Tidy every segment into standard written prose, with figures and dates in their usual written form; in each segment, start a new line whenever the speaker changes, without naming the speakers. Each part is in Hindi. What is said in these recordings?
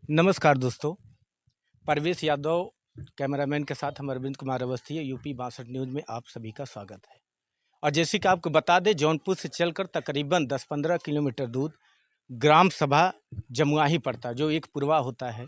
नमस्कार दोस्तों, परवेश यादव कैमरामैन के साथ हम अरविंद कुमार अवस्थी यूपी 62 न्यूज़ में आप सभी का स्वागत है। और जैसे कि आपको बता दें, जौनपुर से चलकर तकरीबन 10-15 किलोमीटर दूर ग्राम सभा जमुआही पड़ता है, जो एक पुरवा होता है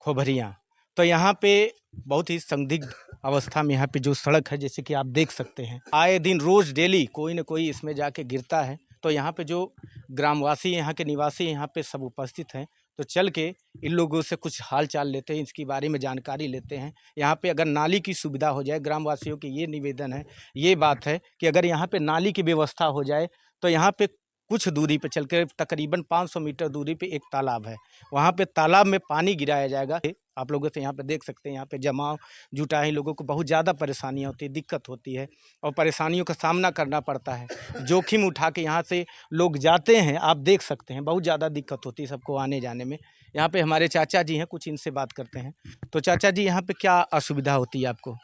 खोभरिया। तो यहाँ पे बहुत ही संदिग्ध अवस्था में यहाँ पे जो सड़क है, जैसे कि आप देख सकते हैं, आए दिन रोज़ डेली कोई न कोई इसमें जाके गिरता है। तो यहाँ पे जो ग्रामवासी, यहाँ के निवासी यहाँ पे सब उपस्थित हैं, तो चल के इन लोगों से कुछ हाल चाल लेते हैं, इसके बारे में जानकारी लेते हैं। यहाँ पे अगर नाली की सुविधा हो जाए, ग्रामवासियों की ये निवेदन है, ये बात है कि अगर यहाँ पे नाली की व्यवस्था हो जाए तो यहाँ पे कुछ दूरी पे चल के तकरीबन 500 मीटर दूरी पे एक तालाब है, वहाँ पे तालाब में पानी गिराया जाएगा। आप लोगों से यहाँ पे देख सकते हैं, यहाँ पे जमाव जुटा है, लोगों को बहुत ज़्यादा परेशानियाँ होती है, दिक्कत होती है और परेशानियों का सामना करना पड़ता है। जोखिम उठा के यहाँ से लोग जाते हैं, आप देख सकते हैं, बहुत ज़्यादा दिक्कत होती है सबको आने जाने में। यहाँ पे हमारे चाचा जी हैं, कुछ इनसे बात करते हैं। तो चाचा जी, यहाँ पे क्या असुविधा होती है आपको?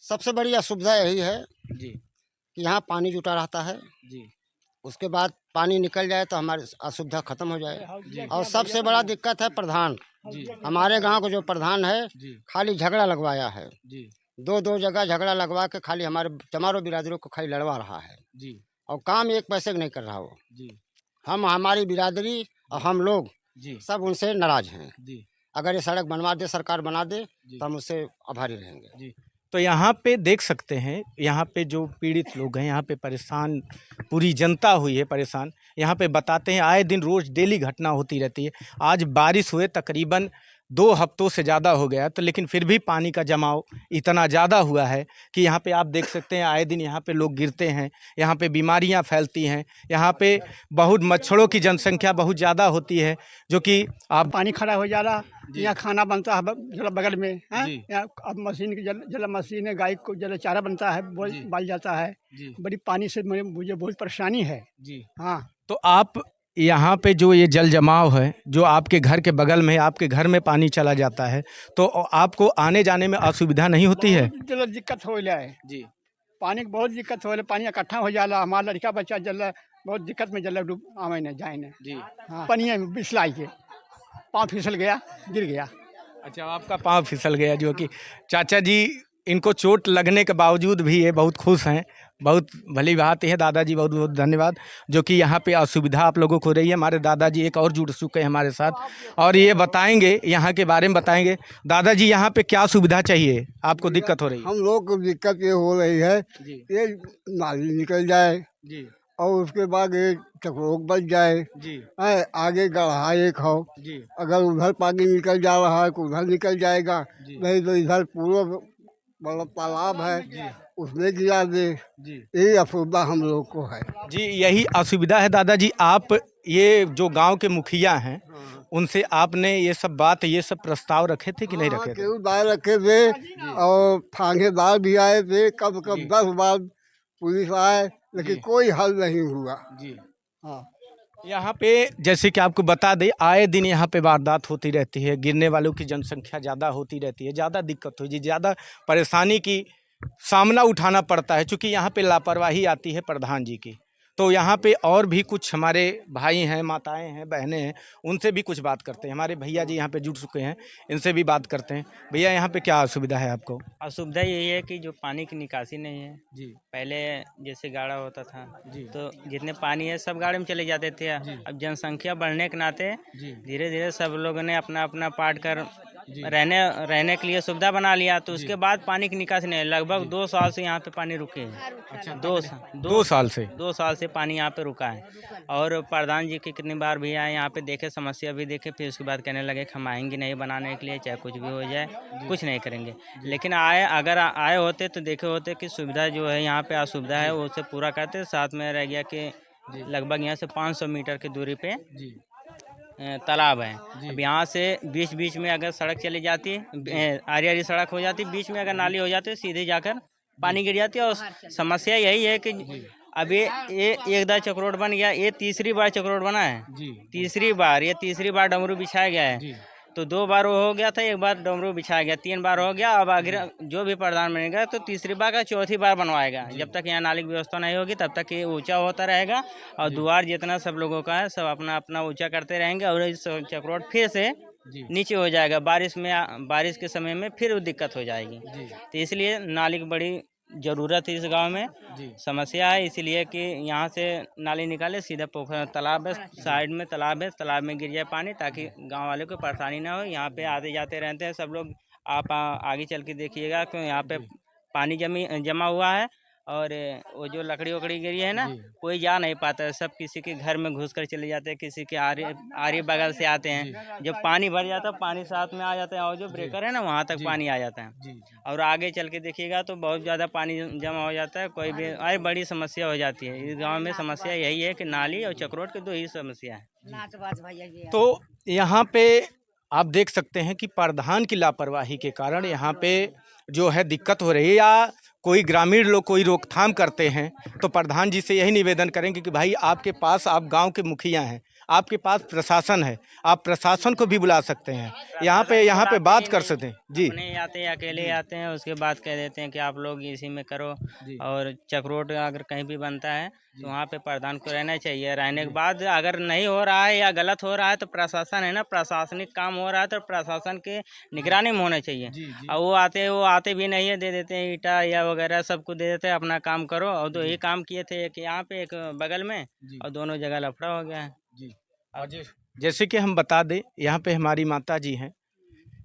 सबसे बड़ी असुविधा यही है
जी
कि यहाँ पानी जुटा रहता है।
जी
उसके बाद पानी निकल जाए तो हमारी असुविधा खत्म हो जाए। और सबसे बड़ा दिक्कत है प्रधान।
जी
हमारे गांव का जो प्रधान है
जी
खाली झगड़ा लगवाया है।
जी
दो जगह झगड़ा लगवा के खाली हमारे चमारों बिरादरियों को खाली लड़वा रहा है
जी
और काम एक पैसे का नहीं कर रहा वो।
जी
हम हमारी बिरादरी और हम लोग
जी
सब उनसे नाराज हैं।
जी
अगर ये सड़क बनवा दे, सरकार बना दे,
जी
तो हम उससे आभारी रहेंगे।
जी। तो यहाँ पे देख सकते हैं, यहाँ पे जो पीड़ित लोग हैं, यहाँ पे परेशान पूरी जनता हुई है परेशान। यहाँ पे बताते हैं आए दिन रोज़ डेली घटना होती रहती है। आज बारिश हुए तकरीबन 2 हफ्तों से ज़्यादा हो गया, तो लेकिन फिर भी पानी का जमाव इतना ज़्यादा हुआ है कि यहाँ पे आप देख सकते हैं आए दिन यहाँ पे लोग गिरते हैं, यहाँ पे बीमारियाँ फैलती हैं, यहाँ पे बहुत मच्छरों की जनसंख्या बहुत ज़्यादा होती है, जो कि आप
पानी खड़ा हो जा रहा।
जी।
यहाँ खाना बनता है जल बगल में है।
जी।
यहाँ अब मशीन की जल मशीन है, गाय को जल चारा बनता है,
जी।
बाल जाता है।
जी
बड़ी पानी से मुझे बहुत परेशानी है।
जी।
हाँ,
तो आप यहाँ पे जो ये जल जमाव है, जो आपके घर के बगल में है, आपके घर में पानी चला जाता है, तो आपको आने जाने में असुविधा नहीं होती है?
बहुत जल दिक्कत हो जाए,
जी
पानी की बहुत दिक्कत हो जाए। पानी इकट्ठा हो जाला, हमारा लड़का बच्चा जल बहुत दिक्कत में जल डूब आवे न जाए न।
जी।
हाँ, पनिया में बिसलाई के पाँव फिसल गया, गिर गया।
अच्छा, आपका पाँव फिसल गया, जो कि चाचा जी इनको चोट लगने के बावजूद भी ये बहुत खुश हैं, बहुत भली बात है। दादाजी बहुत बहुत धन्यवाद, जो कि यहाँ पे असुविधा आप लोगों को हो रही है। हमारे दादाजी एक और जुड़ चुके हैं हमारे साथ और ये बताएंगे, यहाँ के बारे में बताएंगे। दादाजी, यहाँ पे क्या सुविधा चाहिए, आपको दिक्कत हो रही है?
हम लोग को दिक्कत ये हो रही है,
जी
ये नाली निकल जाए
जी
और उसके बाद ये चक्रोक बच जाए।
जी
आगे गढ़ा एक हो,
जी
अगर उधर पानी निकल जा रहा है तो उधर निकल जाएगा,
जी
नहीं तो इधर पूरा बड़ा तालाब है उसमें गिरा दे।
जी
यही असुविधा हम लोग को है।
जी, यही असुविधा है दादाजी। आप ये जो गांव के मुखिया हैं, उनसे आपने ये सब बात, ये सब प्रस्ताव रखे थे कि नहीं रखे थे?
केहू दाल रखे थे और थानेदार भी आए थे, कब
जी।
10 बार पुलिस आए, लेकिन
जी।
कोई हल नहीं हुआ।
जी।
हाँ,
यहाँ पे जैसे कि आपको बता दें, आए दिन यहाँ पे वारदात होती रहती है, गिरने वालों की जनसंख्या ज़्यादा होती रहती है, ज़्यादा दिक्कत हो जी, ज़्यादा परेशानी की सामना उठाना पड़ता है, क्योंकि यहाँ पे लापरवाही आती है प्रधान जी की। तो यहाँ पे और भी कुछ हमारे भाई हैं, माताएं हैं, बहनें हैं, उनसे भी कुछ बात करते हैं। हमारे भैया जी यहाँ पे जुड़ चुके हैं, इनसे भी बात करते हैं। भैया, यहाँ पे क्या असुविधा है आपको?
असुविधा यही है कि जो पानी की निकासी नहीं है।
जी
पहले जैसे गाड़ा होता था
जी
तो जितने पानी है सब गाड़ी में चले जाते थे। अब जनसंख्या बढ़ने के नाते
जी
धीरे धीरे सब लोगों ने अपना अपना पाट कर
जी
रहने के लिए सुविधा बना लिया। तो उसके बाद पानी की निकासी नहीं, लगभग 2 साल से यहाँ पे पानी रुके हैं।
अच्छा,
2
साल से?
2 साल से पानी यहाँ पे रुका है। और प्रधान जी के कितनी बार भी आए यहाँ पे, देखे समस्या भी देखे, फिर उसके बाद कहने लगे कि हम आएंगे नहीं बनाने के लिए, चाहे कुछ भी हो जाए, कुछ नहीं करेंगे। लेकिन अगर आए होते तो देखे होते कि सुविधा जो है यहाँ पे असुविधा है उसे पूरा करते। साथ में रह गया कि लगभग यहाँ से 500 मीटर की दूरी पे
जी
तालाब है। अब यहाँ से बीच बीच में अगर सड़क चली जाती है, आरी आरी सड़क हो जाती, बीच में अगर नाली हो जाती है, सीधे जाकर पानी गिर जाती है। और समस्या यही है कि अभी ये एक दार चक्रोड बन गया, ये तीसरी बार चक्रोड बना है।
जी
ये तीसरी बार डमरू बिछाया गया है।
जी
तो 2 बार वो हो गया था, 1 बार डमरू बिछाया गया, 3 बार हो गया। अब आगे जो भी प्रधान बनेगा तो तीसरी बार का चौथी बार बनवाएगा। जब तक यहाँ नाली की व्यवस्था नहीं होगी तब तक ये ऊंचा होता रहेगा। और द्वार जितना सब लोगों का है सब अपना अपना ऊंचा करते रहेंगे और इस चक्रोट फिर से नीचे हो जाएगा। बारिश के समय में फिर वो दिक्कत हो जाएगी। तो इसलिए नाली की बड़ी ज़रूरत है इस गांव में। समस्या है इसलिए कि यहाँ से नाली निकाले सीधा पोखर तालाब है, साइड में तालाब है, तालाब में गिर जाए पानी ताकि गांव वालों को परेशानी ना हो। यहाँ पे आते जाते रहते हैं सब लोग। आप आगे चल के देखिएगा कि यहाँ पे पानी जमा हुआ है और वो जो लकड़ी वकड़ी गिरी है ना, कोई जा नहीं पाता है। सब किसी के घर में घुस कर चले जाते हैं, किसी के आरी बगल से आते हैं। जब पानी भर जाता है पानी साथ में आ जाता है और जो ब्रेकर है ना वहाँ तक पानी आ जाता है। और आगे चल के देखिएगा तो बहुत ज़्यादा पानी जमा हो जाता है। कोई भी अरे बड़ी समस्या हो जाती है इस गाँव में। समस्या यही है कि नाली और चक्रोट की 2 ही समस्या है।
तो यहाँ पे आप देख सकते हैं कि प्रधान की लापरवाही के कारण यहाँ पे जो है दिक्कत हो रही है, या कोई ग्रामीण लोग कोई रोकथाम करते हैं तो प्रधान जी से यही निवेदन करेंगे कि भाई आपके पास, आप गांव के मुखिया हैं, आपके पास प्रशासन है, आप प्रशासन को भी बुला सकते हैं, यहाँ पे बात कर सकते हैं। जी,
अपने आते हैं, अकेले आते हैं, उसके बाद कह देते हैं कि आप लोग इसी में करो। और चक्रोट अगर कहीं भी बनता है तो वहाँ पे प्रधान को रहना चाहिए। रहने के बाद अगर नहीं हो रहा है या गलत हो रहा है तो प्रशासन है ना, प्रशासनिक काम हो रहा है तो प्रशासन के निगरानी में होना चाहिए। और वो आते भी नहीं है, दे देते हैं ईटा या वगैरह सबको दे देते हैं, अपना काम करो। और 2 ही काम किए थे, एक यहाँ पे एक बगल में, और दोनों जगह लफड़ा हो गया है।
जैसे कि हम बता दें यहाँ पे हमारी माता जी हैं,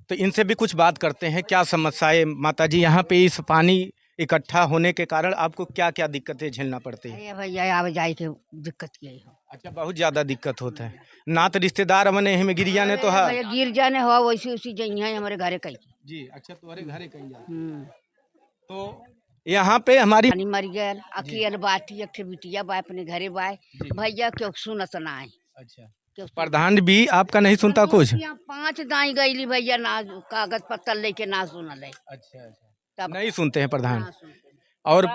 तो इनसे भी कुछ बात करते हैं। क्या समस्याएं माता जी, यहाँ पे इस पानी इकट्ठा होने के कारण आपको क्या क्या दिक्कतें झेलना पड़ती है?
अरे भैया आवे जाए के दिक्कत यही हो।
अच्छा, बहुत ज़्यादा दिक्कत होता है ना। तो रिश्तेदार हमने हमें गिर जाने तो है,
भैया गिर जाने हो वैसी उसी जइया है हमारे घरे कहीं।
जी। अच्छा, तुम्हारे घरे कहीं जा तो यहाँ पे हमारी
पानी मर गया, अकेले बाटी एक बिटिया बा अपने घरे बाय भैया क्यों सुनत ना है।
अच्छा, प्रधान भी आपका नहीं सुनता कुछ?
5 दाई गईली भैया ना कागज पत्तर लेके ना सुनल है।
अच्छा,
तब
नहीं सुनते हैं प्रधान।
ना सुनते।
और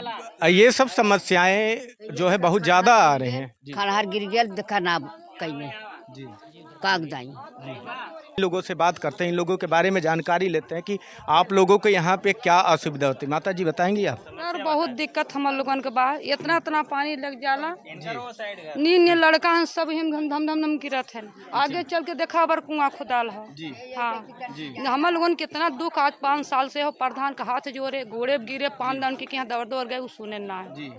ये सब समस्याएं जो है बहुत ज़्यादा आ रही हैं।
खरहर गिर गया देखा ना कहीं कागजाई।
इन लोगों से बात करते हैं, इन लोगों के बारे में जानकारी लेते हैं कि आप लोगों को यहाँ पे क्या असुविधा होती है। माता जी बताएंगी आप?
सर बहुत दिक्कत हम लोगन के बा, इतना पानी लग जाला। नी लड़का हैं सब हिम धम धम धम गिरत है। आगे चल के देखा बार कुआं खुदाल है। हाँ, हम लोगन कितना दुख आज 5 साल से हो। प्रधान का हाथ जोड़े गोड़े गिरे 5 दन के यहाँ दौड़ दौड़ गए, वो सुने ना है।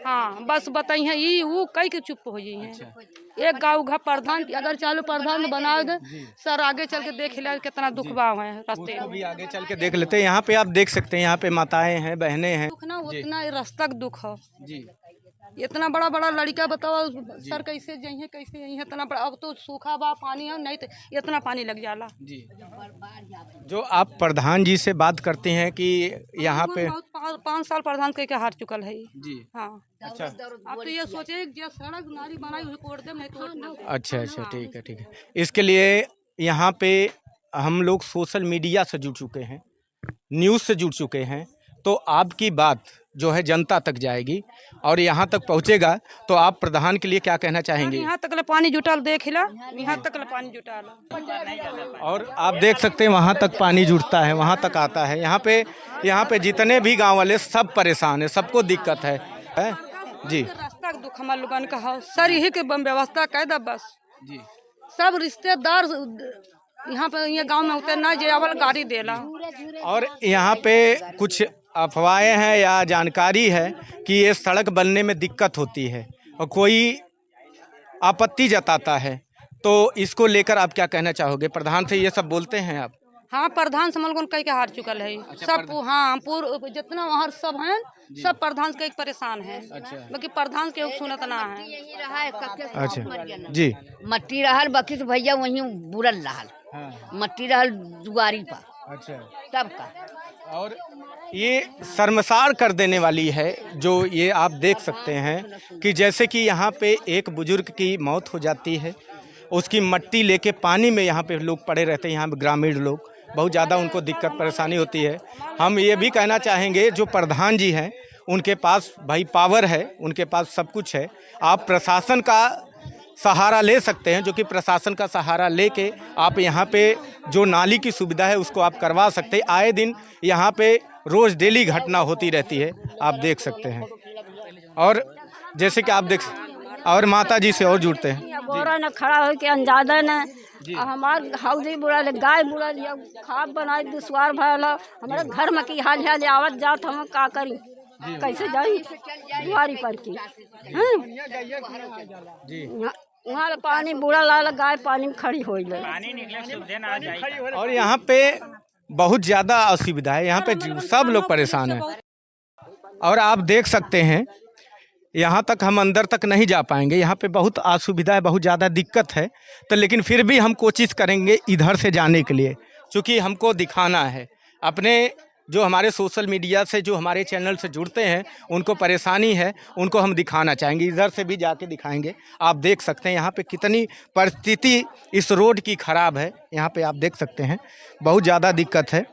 हाँ, बस बताइए ये वो कई के चुप हो जाइए। एक गाँव घर प्रधान अगर चालू प्रधान बना दे सर, आगे चल के देख लिया कितना दुख भाव है रास्ते में।
भी आगे चल के देख लेते हैं। यहाँ पे आप देख सकते हैं, यहाँ पे माताएं हैं, बहनें हैं।
दुख ना उतना रास्ता दुख हो।
जी,
इतना बड़ा बड़ा लड़का बताओ सर कैसे जाइए कैसे जाइए। इतना बड़ा अब तो सूखा बा पानी है, नहीं तो इतना पानी लग जाला।
जी, जो आप प्रधान जी से बात करते हैं कि यहाँ पे
5 साल प्रधान कह के हार चुकल है।
जी।
हाँ,
अच्छा,
अब तो ये सोचे जो सड़क नाली बनाई हुई कोड़ दे, नहीं तो
अच्छा, ठीक है, ठीक है। इसके लिए यहाँ पे हम लोग सोशल मीडिया से जुड़ चुके हैं, न्यूज़ से जुड़ चुके हैं, तो आपकी बात जो है जनता तक जाएगी और यहाँ तक पहुँचेगा। तो आप प्रधान के लिए क्या कहना चाहेंगे?
यहाँ तक पानी जुटाल देख ला, यहाँ तक पानी जुटाल।
और आप देख सकते हैं वहाँ तक पानी जुटता है, वहाँ तक आता है। यहाँ पे जितने भी गांव वाले सब परेशान है, सबको दिक्कत है। जी,
रास्ता का दुख हमारे लोगन का हो सर, यही के व्यवस्था कर दे बस।
जी,
सब रिश्तेदार यहाँ पे ये गांव में उतरना जेवल गाड़ी देला।
और यहाँ पे कुछ अफवाहें हैं या जानकारी है कि ये सड़क बनने में दिक्कत होती है और कोई आपत्ति जताता है, तो इसको लेकर आप क्या कहना चाहोगे? प्रधान से ये सब बोलते हैं आप?
हाँ, प्रधान से मन कह के हार चुकल है। सब हाँ पूर्व जितना वहाँ सब हैं सब प्रधान से परेशान है। बाकी प्रधान के सुनत ना है।
यही रहा है
अच्छा, जी,
मट्टी रहल बाकी तो भैया वहीं बुरल रहल। मट्टी रहल दुआरी पर।
अच्छा,
सबका
और ये शर्मसार कर देने वाली है जो ये आप देख सकते हैं कि जैसे कि यहाँ पे एक बुजुर्ग की मौत हो जाती है, उसकी मट्टी लेके पानी में यहाँ पे लोग पड़े रहते हैं। यहाँ पे ग्रामीण लोग बहुत ज़्यादा उनको दिक्कत परेशानी होती है। हम ये भी कहना चाहेंगे जो प्रधान जी हैं उनके पास भाई पावर है, उनके पास सब कुछ है। आप प्रशासन का सहारा ले सकते हैं, जो कि प्रशासन का सहारा लेके आप यहाँ पे जो नाली की सुविधा है उसको आप करवा सकते हैं। आए दिन यहाँ पे रोज़ डेली घटना होती रहती है, आप देख सकते हैं। और जैसे कि आप और माता जी से और जुड़ते हैं।
बोरा न खड़ा हो के अंजादा न हमार हौदी बुड़ल गाय बुड़ल या खाद बनाए दुश्वार भयल है। हमारे घर में की हाल है आवत जात हम का करी कैसे जाई दुआरी पर की वहाँ पानी बुड़ा लाल गाय पानी में खड़ी हो गई।
पानी निकले सुविधा ना आ जाए।
और यहाँ पे बहुत ज़्यादा असुविधा है, यहाँ पे सब लोग परेशान हैं। और आप देख सकते हैं यहाँ तक हम अंदर तक नहीं जा पाएंगे, यहाँ पे बहुत असुविधा है, बहुत ज़्यादा दिक्कत है। तो लेकिन फिर भी हम कोशिश करेंगे इधर से जाने के लिए, क्योंकि हमको दिखाना है अपने जो हमारे सोशल मीडिया से जो हमारे चैनल से जुड़ते हैं उनको परेशानी है, उनको हम दिखाना चाहेंगे, इधर से भी जाके दिखाएंगे। आप देख सकते हैं यहाँ पे कितनी परिस्थिति इस रोड की ख़राब है, यहाँ पे आप देख सकते हैं बहुत ज़्यादा दिक्कत है।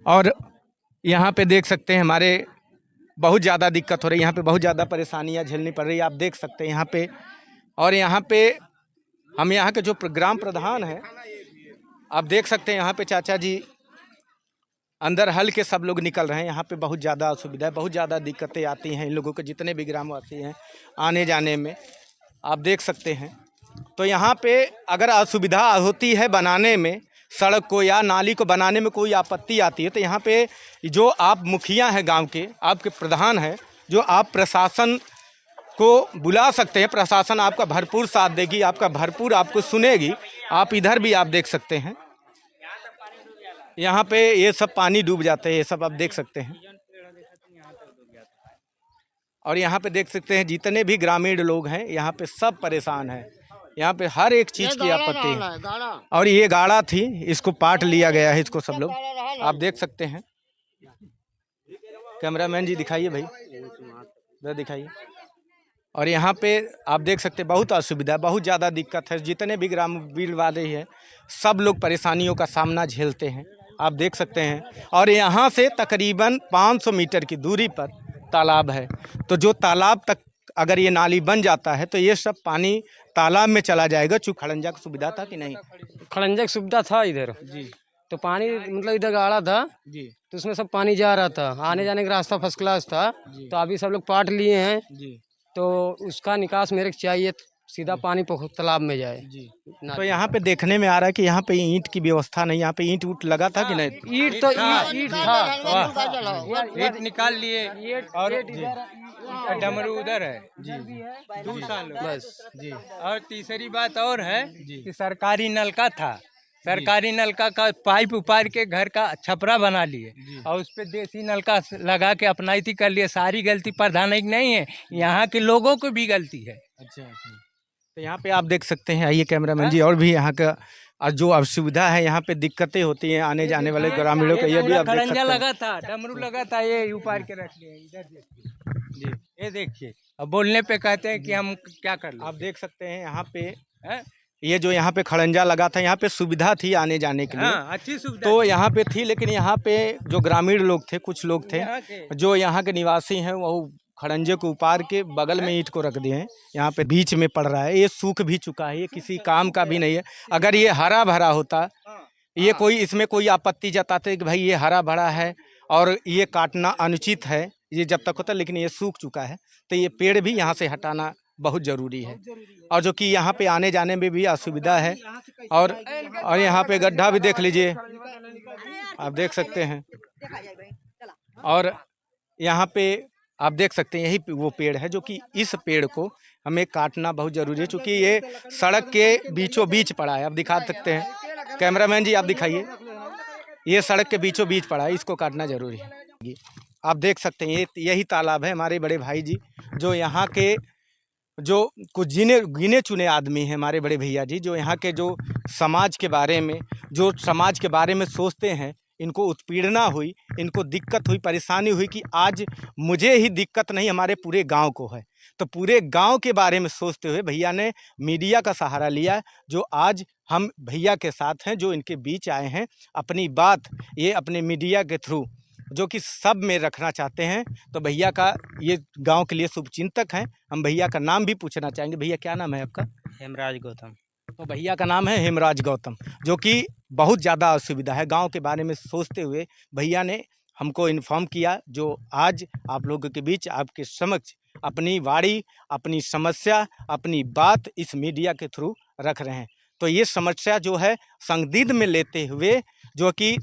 और यहाँ पे देख सकते हैं हमारे बहुत ज़्यादा दिक्कत हो रही है, यहाँ पे बहुत ज़्यादा परेशानियाँ झेलनी पड़ रही है, आप देख सकते हैं यहाँ पे। और यहाँ पे हम यहाँ के जो ग्राम प्रधान हैं, आप देख सकते हैं यहाँ पे चाचा जी अंदर हल के सब लोग निकल रहे हैं। यहाँ पे बहुत ज़्यादा असुविधा है, बहुत ज़्यादा दिक्कतें आती हैं इन लोगों के, जितने भी ग्रामवासी हैं आने जाने में, आप देख सकते हैं। तो यहाँ पे अगर असुविधा होती है बनाने में, सड़क को या नाली को बनाने में कोई आपत्ति आती है, तो यहाँ पे जो आप मुखिया हैं गांव के, आपके प्रधान हैं, जो आप प्रशासन को बुला सकते हैं, प्रशासन आपका भरपूर साथ देगी, आपका भरपूर आपको सुनेगी। आप इधर भी आप देख सकते हैं यहाँ पे ये सब पानी डूब जाते हैं, ये सब आप देख सकते हैं। और यहाँ पे देख सकते हैं जितने भी ग्रामीण लोग हैं यहाँ पे सब परेशान हैं, यहाँ पे हर एक चीज़ की आपत्ति है। और ये गाड़ा थी, इसको पाट लिया गया है, इसको सब लोग आप देख सकते हैं। कैमरामैन जी दिखाइए भाई, इधर दिखाइए। और यहाँ पे आप देख सकते हैं बहुत असुविधा, बहुत ज़्यादा दिक्कत है। जितने भी ग्रामीण वाले हैं सब लोग परेशानियों का सामना झेलते हैं, आप देख सकते हैं। और यहाँ से तकरीबन 500 मीटर की दूरी पर तालाब है, तो जो तालाब तक अगर ये नाली बन जाता है तो ये सब पानी तालाब में चला जाएगा। चूँकि खड़ंजा की सुविधा था कि नहीं?
खड़ंजा की सुविधा था इधर
जी,
तो पानी मतलब इधर गाड़ा था
जी,
तो उसमें सब पानी जा रहा था, आने जाने का रास्ता फर्स्ट क्लास था। तो अभी सब लोग पाट लिए हैं
जी,
तो उसका निकास मेरे को चाहिए, सीधा पानी तालाब में जाए
जी। तो यहाँ पे देखने में आ रहा है कि यहाँ पे ईंट की व्यवस्था नहीं, यहाँ पे ईंट उट लगा था कि नहीं?
ईंट तो ईंट था,
ईंट निकाल लिए और डमरू उधर है जी, 2 साल
बस
जी। और तीसरी बात और है कि सरकारी नलका था, सरकारी नलका का पाइप उपार के घर का छपरा बना लिए और उस पे देसी नलका लगा के अपनाइती कर लिए। सारी गलती प्रधान की नहीं है, यहाँ के लोगों को भी गलती है।
अच्छा, तो यहाँ पे आप देख सकते हैं, आइए कैमरामैन जी, और भी यहाँ का जो असुविधा है, यहाँ पे दिक्कतें होती हैं आने जाने वाले ग्रामीणों को, ये भी आप देख सकते हैं।
लगा था, डमरू लगा था, ये उपार के रख लिए इधर देखिए जी, ये देखिए। अब बोलने पे कहते हैं कि हम क्या कर लें।
आप देख सकते हैं यहाँ पे ये जो यहाँ पे खड़ंजा लगा था, यहाँ पे सुविधा थी आने जाने के लिए।
हाँ, अच्छी सुविधा
तो यहाँ पे थी, लेकिन यहाँ पे जो ग्रामीण लोग थे, कुछ लोग थे जो यहाँ के निवासी हैं, वो खड़ंजे को उपार के बगल में ईंट को रख दिए हैं। यहाँ पे बीच में पड़ रहा है, ये सूख भी चुका है, ये किसी काम का भी नहीं है। अगर ये हरा भरा होता, ये कोई इसमें कोई आपत्ति जताते कि भाई ये हरा भरा है और ये काटना अनुचित है, ये जब तक होता, लेकिन ये सूख चुका है, तो ये पेड़ भी यहाँ से हटाना बहुत ज़रूरी है। और जो कि यहाँ पे आने जाने में भी असुविधा है। और यहाँ पे गड्ढा भी देख लीजिए, आप देख सकते हैं। और यहाँ पे आप देख सकते हैं यही वो पेड़ है, जो कि इस पेड़ को हमें काटना बहुत ज़रूरी है, क्योंकि ये सड़क के बीचों बीच पड़ा है। आप दिखा सकते हैं, कैमरामैन जी आप दिखाइए, ये सड़क के बीचों बीच पड़ा है, इसको काटना ज़रूरी है। आप देख सकते हैं यही तालाब है। हमारे बड़े भाई जी जो यहाँ के जो कुछ गिने चुने आदमी हैं, हमारे बड़े भैया जी, जो यहाँ के जो समाज के बारे में सोचते हैं, इनको उत्पीड़ना हुई, इनको दिक्कत हुई, परेशानी हुई कि आज मुझे ही दिक्कत नहीं हमारे पूरे गांव को है, तो पूरे गांव के बारे में सोचते हुए भैया ने मीडिया का सहारा लिया, जो आज हम भैया के साथ हैं, जो इनके बीच आए हैं, अपनी बात ये अपने मीडिया के थ्रू जो कि सब में रखना चाहते हैं। तो भैया का ये गांव के लिए शुभचिंतक हैं। हम भैया का नाम भी पूछना चाहेंगे। भैया क्या नाम है आपका?
हेमराज गौतम।
तो भैया का नाम है हेमराज गौतम, जो कि बहुत ज़्यादा असुविधा है गांव के बारे में सोचते हुए भैया ने हमको इन्फॉर्म किया, जो आज आप लोगों के बीच आपके समक्ष अपनी वाणी, अपनी समस्या, अपनी बात इस मीडिया के थ्रू रख रहे हैं। तो ये समस्या जो है संदिग्ध में लेते हुए जो कि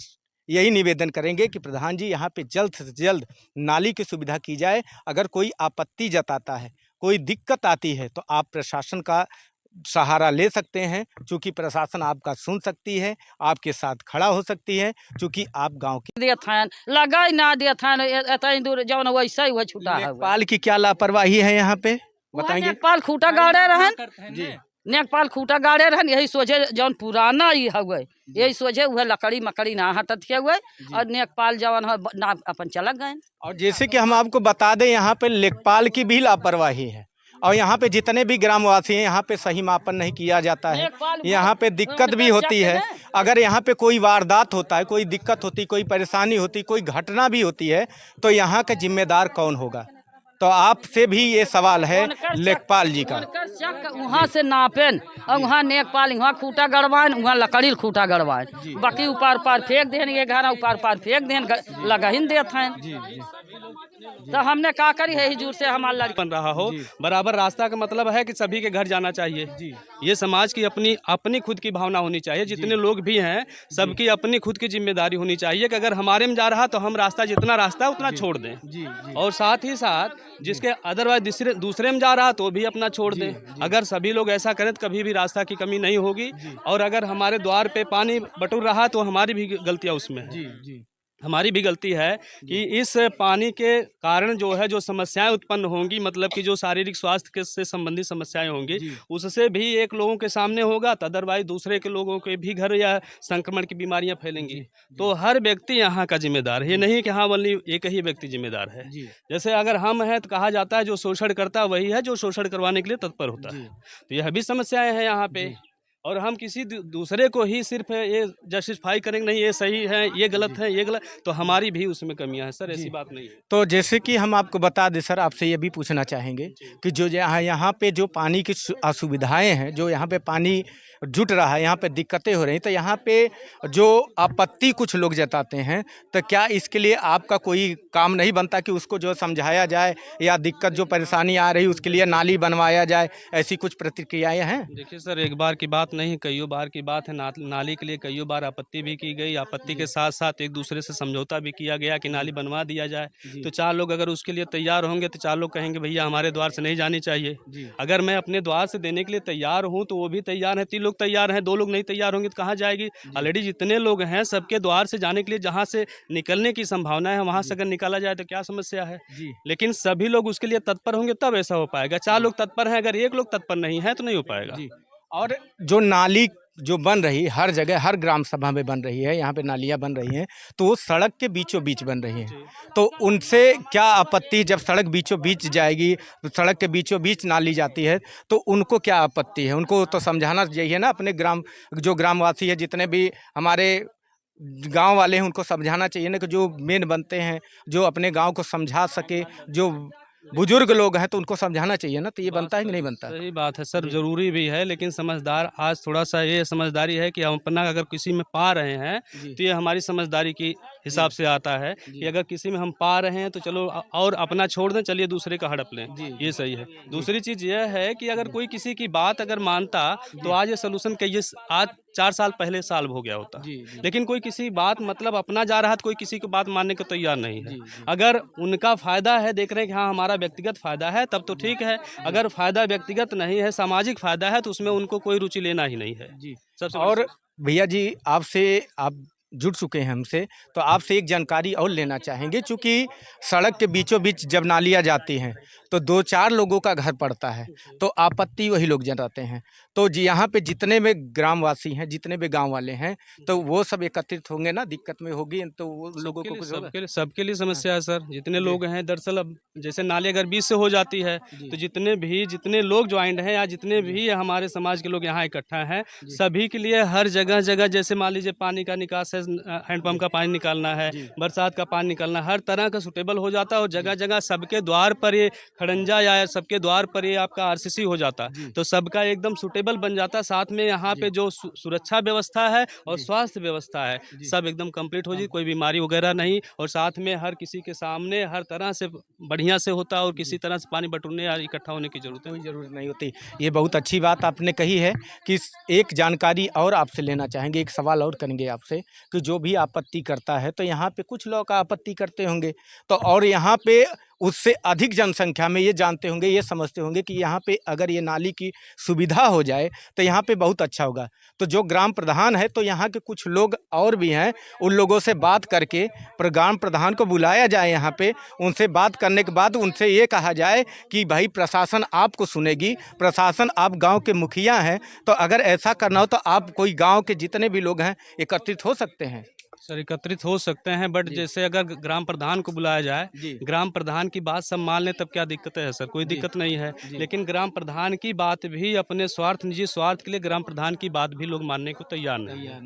यही निवेदन करेंगे कि प्रधान जी यहाँ पे जल्द से जल्द नाली की सुविधा की जाए। अगर कोई आपत्ति जताता है, कोई दिक्कत आती है, तो आप प्रशासन का सहारा ले सकते हैं, क्योंकि प्रशासन आपका सुन सकती है, आपके साथ खड़ा हो सकती है, क्योंकि आप गांव के
देथन लगाई ना देथन एतई दूर जवन वैसे ही वो छूटा है।
लेखपाल की क्या लापरवाही है यहाँ पे बताएंगे?
नेपाल खूटा गाड़े रहन, नेपाल खूटा गाड़े रहन, यही सोचे जवन पुराना ही हुए, यही सोचे वह लकड़ी मकड़ी ना हटत हुए और नेपाल जवन है ना अपन चलक गए।
और जैसे कि हम आपको बता दें, यहाँ पे लेखपाल की भी लापरवाही है, और यहाँ पे जितने भी ग्रामवासी हैं, यहाँ पे सही मापन नहीं किया जाता है। यहाँ पे दिक्कत भी होती है। अगर यहाँ पे कोई वारदात होता है, कोई दिक्कत होती, कोई परेशानी होती, कोई घटना भी होती है, तो यहाँ का जिम्मेदार कौन होगा? तो आपसे भी ये सवाल है लेखपाल जी का।
वहाँ से नापेन और वहाँ नेपाल वहाँ खूटा गड़वाएं, वहाँ लकड़ी खूटा गड़वाएं, बाकी ऊपर पार फेंक देन, ये घर ऊपर पार फेंक देन, लगाइन देते हैं। तो हमने क्या करी है, हिजूर से हमारा लड़का
बन रहा हो। बराबर रास्ता का मतलब है कि सभी के घर जाना चाहिए। ये समाज की अपनी खुद की भावना होनी चाहिए। जितने लोग भी हैं सबकी अपनी खुद की जिम्मेदारी होनी चाहिए कि अगर हमारे में जा रहा तो हम जितना रास्ता उतना छोड़ दें, और साथ ही साथ जिसके अदरवाइज दूसरे में जा रहा तो भी अपना छोड़ दें। अगर सभी लोग ऐसा करें तो कभी भी रास्ता की कमी नहीं होगी। और अगर हमारे द्वार पे पानी बटुर रहा तो हमारी भी गलतियाँ उसमें है। हमारी भी गलती है कि इस पानी के कारण जो है जो समस्याएं उत्पन्न होंगी, मतलब कि जो शारीरिक स्वास्थ्य से संबंधित समस्याएं होंगी, उससे भी एक लोगों के सामने होगा, तो अदरवाइज दूसरे के लोगों के भी घर या संक्रमण की बीमारियां फैलेंगी। तो हर व्यक्ति यहाँ का जिम्मेदार है, ये नहीं कि हाँ वही एक ही व्यक्ति जिम्मेदार है। जैसे अगर हम हैं तो कहा जाता है जो शोषण करता वही है जो शोषण करवाने के लिए तत्पर होता है। तो यह भी समस्याएं हैं यहाँ पे, और हम किसी दूसरे को ही सिर्फ ये जस्टिफाई करेंगे, नहीं ये सही है, ये गलत है, ये गलत, तो हमारी भी उसमें कमियां हैं सर, ऐसी बात नहीं है।
तो जैसे कि हम आपको बता दें सर, आपसे ये भी पूछना चाहेंगे कि जो यहाँ पे जो पानी की असुविधाएं हैं, जो यहाँ पे पानी जुट रहा है, यहाँ पे दिक्कतें हो रही, तो यहाँ पे जो आपत्ति कुछ लोग जताते हैं, तो क्या इसके लिए आपका कोई काम नहीं बनता कि उसको जो समझाया जाए, या दिक्कत जो परेशानी आ रही उसके लिए नाली बनवाया जाए? ऐसी कुछ प्रतिक्रियाएं हैं?
देखिए सर, एक बार की बात नहीं, कईयों बार की बात है। नाली के लिए कईयों बार आपत्ति भी की गई। आपत्ति के साथ साथ एक दूसरे से समझौता भी किया गया कि नाली बनवा दिया जाए। तो 4 लोग अगर उसके लिए तैयार होंगे तो 4 लोग कहेंगे भैया हमारे द्वार से नहीं जानी चाहिए। अगर मैं अपने द्वार से देने के लिए तैयार हूँ तो वो भी तैयार है, 3 लोग तैयार हैं, 2 लोग नहीं तैयार होंगे तो कहाँ जाएगी? ऑलरेडी जितने लोग हैं सबके द्वार से जाने के लिए जहाँ से निकलने की संभावना है वहाँ से अगर निकाला जाए तो क्या समस्या है? लेकिन सभी लोग उसके लिए तत्पर होंगे तब ऐसा हो पाएगा। 4 लोग तत्पर हैं, अगर 1 लोग तत्पर नहीं है तो नहीं हो पाएगा।
और जो नाली जो बन रही हर जगह, हर ग्राम सभा में बन रही है, यहाँ पे नालियाँ बन रही हैं, तो वो सड़क के बीचों बीच बन रही हैं, तो उनसे क्या आपत्ति? जब सड़क बीचों बीच जाएगी, तो सड़क के बीचों बीच नाली जाती है, तो उनको क्या आपत्ति है? उनको तो समझाना चाहिए ना, अपने जो ग्रामवासी है, जितने भी हमारे गांव वाले हैं, उनको समझाना चाहिए ना, कि जो मेन बनते हैं, जो अपने गांव को समझा सके, जो बुजुर्ग लोग हैं, तो उनको समझाना चाहिए ना। तो ये बनता है कि नहीं बनता?
सही बात है सर, जरूरी भी है, लेकिन समझदार आज थोड़ा सा ये समझदारी है कि हम अपना अगर किसी में पा रहे हैं तो ये हमारी समझदारी की हिसाब से आता है कि अगर किसी में हम पा रहे हैं तो चलो और अपना छोड़ दें, चलिए दूसरे का हड़प लें, ये सही है। दूसरी चीज़ यह है कि अगर कोई किसी की बात अगर मानता तो आज ये सोल्यूशन कई आज 4 साल पहले सॉल्व हो गया होता। लेकिन कोई किसी बात मतलब अपना जा रहा तो कोई किसी की बात मानने को तैयार नहीं है। अगर उनका फायदा है, देख रहे हैं कि हाँ हमारा व्यक्तिगत फायदा है, तब तो ठीक है। अगर फायदा व्यक्तिगत नहीं है, सामाजिक फायदा है, तो उसमें उनको कोई रुचि लेना ही नहीं है। सबसे
और भैया जी, आप जुड़ चुके हैं हमसे, तो आपसे एक जानकारी और लेना चाहेंगे। चूँकि सड़क के बीचों बीच जब नालियाँ जाती हैं तो 2-4 लोगों का घर पड़ता है, तो आपत्ति वही लोग जताते हैं। तो जी यहाँ पे जितने भी ग्रामवासी हैं, जितने भी गांव वाले हैं, तो वो सब एकत्रित होंगे ना, दिक्कत में होगी तो वो लोगों को कुछ
सबके लिए समस्या है सर। जितने लोग हैं, दरअसल अब जैसे नाली अगर बीच से हो जाती है तो जितने लोग ज्वाइंट हैं या जितने भी हमारे समाज के लोग यहाँ इकट्ठा हैं, सभी के लिए हर जगह जैसे मान लीजिए पानी का निकास है, हैंडपम्प का पानी निकालना है, बरसात का पानी निकालना, हर तरह का सुटेबल हो जाता है। और जगह जगह सबके द्वार पर ये खड़ंजा या सबके द्वार पर ये आपका आरसीसी हो जाता तो सबका एकदम सुटेबल बन जाता। साथ में यहाँ पे जो सुरक्षा व्यवस्था है और स्वास्थ्य व्यवस्था है सब एकदम कंप्लीट हो जी, कोई बीमारी वगैरह नहीं, और साथ में हर किसी के सामने हर तरह से बढ़िया से होता और किसी तरह से पानी बटोरने या इकट्ठा होने की जरूरत नहीं होती।
ये बहुत अच्छी बात आपने कही है कि एक जानकारी और आपसे लेना चाहेंगे, एक सवाल और करेंगे आपसे कि जो भी आपत्ति करता है तो यहाँ पे कुछ लोग आपत्ति करते होंगे तो और यहाँ पे उससे अधिक जनसंख्या में ये जानते होंगे, ये समझते होंगे कि यहाँ पे अगर ये नाली की सुविधा हो जाए तो यहाँ पे बहुत अच्छा होगा। तो जो ग्राम प्रधान है तो यहाँ के कुछ लोग और भी हैं, उन लोगों से बात करके ग्राम प्रधान को बुलाया जाए यहाँ पे, उनसे बात करने के बाद उनसे ये कहा जाए कि भाई प्रशासन आपको सुनेगी, प्रशासन आप गाँव के मुखिया हैं, तो अगर ऐसा करना हो तो आप कोई गाँव के जितने भी लोग हैं एकत्रित हो सकते हैं।
सर एकत्रित हो सकते हैं, बट जैसे अगर ग्राम प्रधान को बुलाया जाए, ग्राम प्रधान की बात सब मान लें तब क्या दिक्कत है सर? कोई दिक्कत नहीं है, लेकिन ग्राम प्रधान की बात भी अपने स्वार्थ, निजी स्वार्थ के लिए ग्राम प्रधान की बात भी लोग मानने को तैयार नहीं है।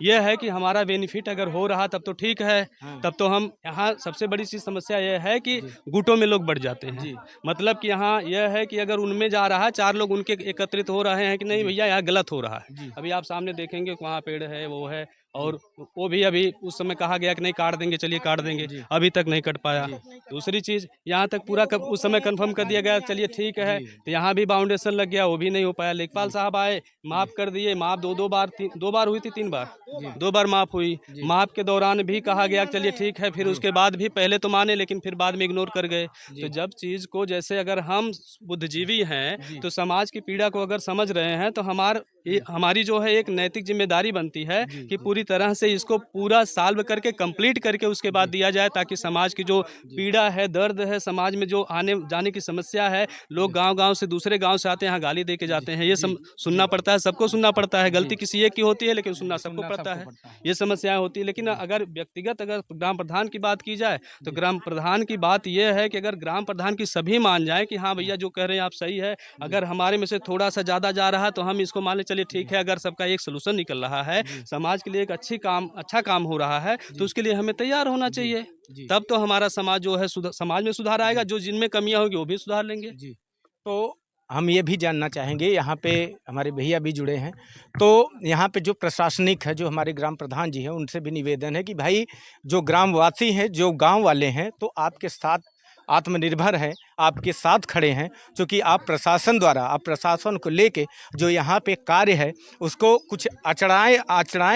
यह है कि हमारा बेनिफिट अगर हो रहा तब तो ठीक है, तब तो हम यहाँ सबसे बड़ी चीज समस्या यह है कि गुटों में लोग बढ़ जाते हैं। मतलब कि यहाँ यह है कि अगर उनमें जा रहा है 4 लोग उनके एकत्रित हो रहे हैं कि नहीं भैया यहाँ गलत हो रहा है। अभी आप सामने देखेंगे वहाँ पेड़ है वो है, और वो भी अभी उस समय कहा गया कि नहीं काट देंगे, चलिए काट देंगे, अभी तक नहीं कट पाया। दूसरी चीज़ यहाँ तक पूरा उस समय कंफर्म कर दिया गया चलिए ठीक है, तो यहाँ भी बाउंडेशन लग गया, वो भी नहीं हो पाया। लेखपाल साहब आए, माफ़ कर दिए, माफ़ दो बार हुई थी, 3 बार, 2 बार माफ़ हुई। माफ़ के दौरान भी कहा गया चलिए ठीक है, फिर उसके बाद भी पहले तो माने लेकिन फिर बाद में इग्नोर कर गए। तो जब चीज़ को जैसे अगर हम बुद्धिजीवी हैं तो समाज की पीड़ा को अगर समझ रहे हैं तो हमारी जो है एक नैतिक जिम्मेदारी बनती है कि पूरी तरह से इसको पूरा सॉल्व करके कंप्लीट करके उसके बाद दिया जाए, ताकि समाज की जो पीड़ा है, दर्द है, समाज में जो आने जाने की समस्या है, लोग गांव-गांव से दूसरे गांव से आते हैं, यहाँ गाली दे के जाते हैं, ये सुनना पड़ता है, सबको सुनना पड़ता है। गलती किसी एक की होती है लेकिन सुनना सबको पड़ता है, ये समस्याएं होती है। लेकिन अगर व्यक्तिगत अगर ग्राम प्रधान की बात की जाए तो ग्राम प्रधान की बात यह है कि अगर ग्राम प्रधान की सभी मान जाए कि हाँ भैया जो कह रहे हैं आप सही है, अगर हमारे में से थोड़ा सा ज़्यादा जा रहा है तो हम इसको मान ले चलिए ठीक है, अगर सबका एक सोल्यूशन निकल रहा है, समाज के लिए एक अच्छा काम हो रहा है, तो उसके लिए हमें तैयार होना चाहिए। तब तो हमारा समाज जो है समाज में सुधार आएगा, जो जिनमें कमियां होगी वो भी सुधार लेंगे।
तो हम ये भी जानना चाहेंगे, यहाँ पे हमारे भैया भी जुड़े हैं, तो यहाँ पे जो प्रशासनिक है, जो हमारे ग्राम प्रधान जी हैं, उनसे भी निवेदन है कि भाई जो ग्रामवासी हैं, जो गांव वाले हैं, तो आपके साथ आत्मनिर्भर है, आपके साथ खड़े हैं, क्योंकि आप प्रशासन को लेके जो यहाँ पे कार्य है उसको कुछ आचड़ाएँ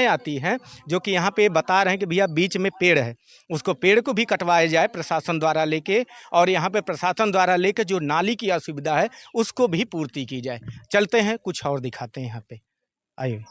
आती हैं, जो कि यहाँ पे बता रहे हैं कि भैया बीच में पेड़ है, उसको पेड़ को भी कटवाया जाए प्रशासन द्वारा लेके, और यहाँ पे प्रशासन द्वारा लेके जो नाली की असुविधा है उसको भी पूर्ति की जाए। चलते हैं, कुछ और दिखाते हैं यहाँ पे, आइए।